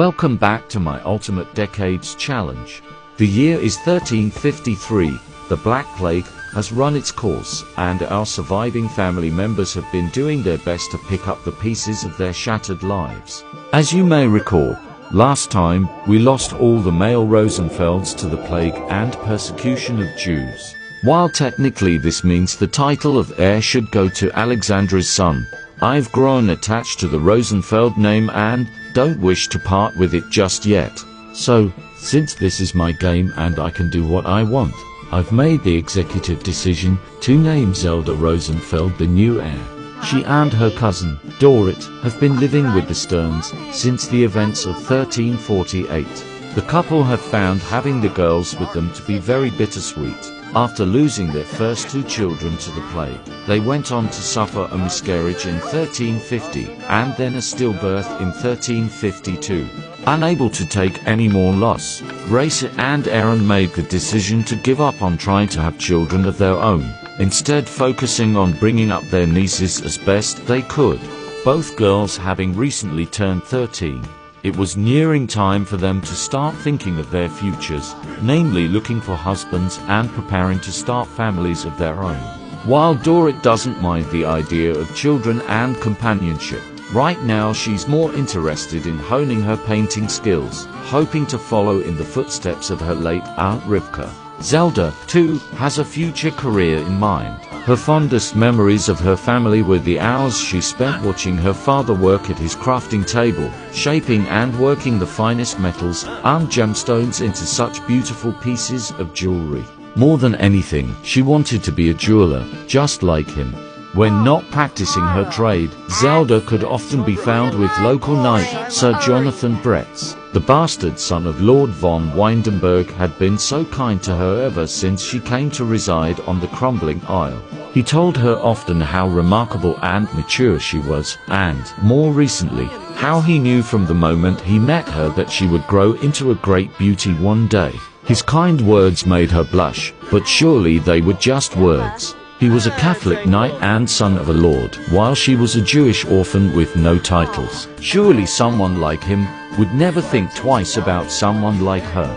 Welcome back to my Ultimate Decades Challenge. The year is 1353, the Black Plague has run its course, and our surviving family members have been doing their best to pick up the pieces of their shattered lives. As you may recall, last time, we lost all the male Rosenfelds to the plague and persecution of Jews. While technically this means the title of heir should go to Alexandra's son, I've grown attached to the Rosenfeld name and don't wish to part with it just yet. So, since this is my game and I can do what I want, I've made the executive decision to name Zelda Rosenfeld the new heir. She and her cousin, Dorit, have been living with the Stearns since the events of 1348. The couple have found having the girls with them to be very bittersweet. After losing their first two children to the plague, they went on to suffer a miscarriage in 1350 and then a stillbirth in 1352. Unable to take any more loss, Grace and Aaron made the decision to give up on trying to have children of their own, instead focusing on bringing up their nieces as best they could. Both girls having recently turned 13, it was nearing time for them to start thinking of their futures, namely looking for husbands and preparing to start families of their own. While Dorit doesn't mind the idea of children and companionship, right now she's more interested in honing her painting skills, hoping to follow in the footsteps of her late Aunt Rivka. Zelda, too, has a future career in mind. Her fondest memories of her family were the hours she spent watching her father work at his crafting table, shaping and working the finest metals and gemstones into such beautiful pieces of jewelry. More than anything, she wanted to be a jeweler, just like him. When not practicing her trade, Zelda could often be found with local knight Sir Jonathan Bretz. The bastard son of Lord von Windenburg had been so kind to her ever since she came to reside on the crumbling isle. He told her often how remarkable and mature she was, and, more recently, how he knew from the moment he met her that she would grow into a great beauty one day. His kind words made her blush, but surely they were just words. He was a Catholic knight and son of a lord, while she was a Jewish orphan with no titles. Surely someone like him would never think twice about someone like her,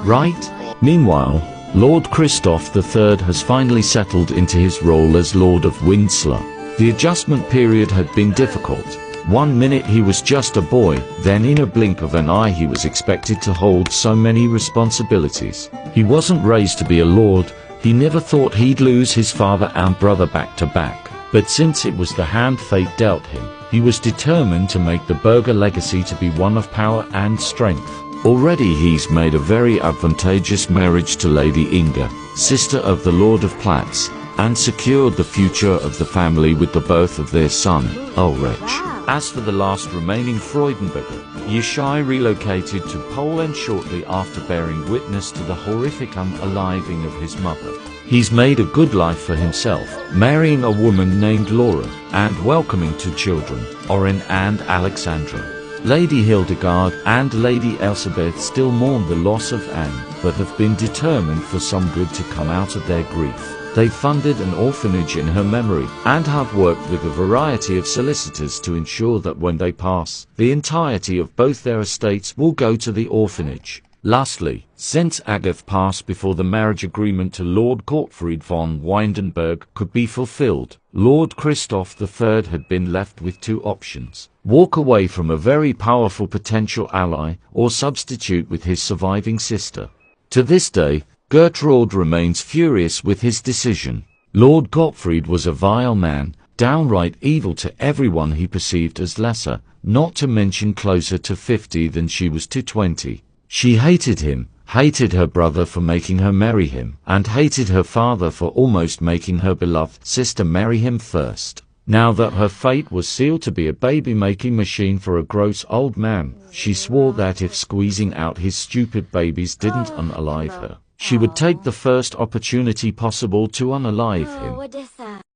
right? Meanwhile, Lord Christoph III has finally settled into his role as Lord of Windsor. The adjustment period had been difficult. One minute he was just a boy, then in a blink of an eye he was expected to hold so many responsibilities. He wasn't raised to be a lord. He never thought he'd lose his father and brother back to back. But since it was the hand fate dealt him, he was determined to make the Berger legacy to be one of power and strength. Already he's made a very advantageous marriage to Lady Inga, sister of the Lord of Platz, and secured the future of the family with the birth of their son, Ulrich. As for the last remaining Freudenberger, Yeshai relocated to Poland shortly after bearing witness to the horrific unaliving of his mother. He's made a good life for himself, marrying a woman named Laura, and welcoming two children, Oren and Alexandra. Lady Hildegard and Lady Elsebeth still mourn the loss of Anne, but have been determined for some good to come out of their grief. They funded an orphanage in her memory, and have worked with a variety of solicitors to ensure that when they pass, the entirety of both their estates will go to the orphanage. Lastly, since Agathe passed before the marriage agreement to Lord Gottfried von Windenburg could be fulfilled, Lord Christoph III had been left with two options: walk away from a very powerful potential ally, or substitute with his surviving sister. To this day, Gertrude remains furious with his decision. Lord Gottfried was a vile man, downright evil to everyone he perceived as lesser, not to mention closer to 50 than she was to 20. She hated him, hated her brother for making her marry him, and hated her father for almost making her beloved sister marry him first. Now that her fate was sealed to be a baby-making machine for a gross old man, she swore that if squeezing out his stupid babies didn't unalive her, she would take the first opportunity possible to unalive him.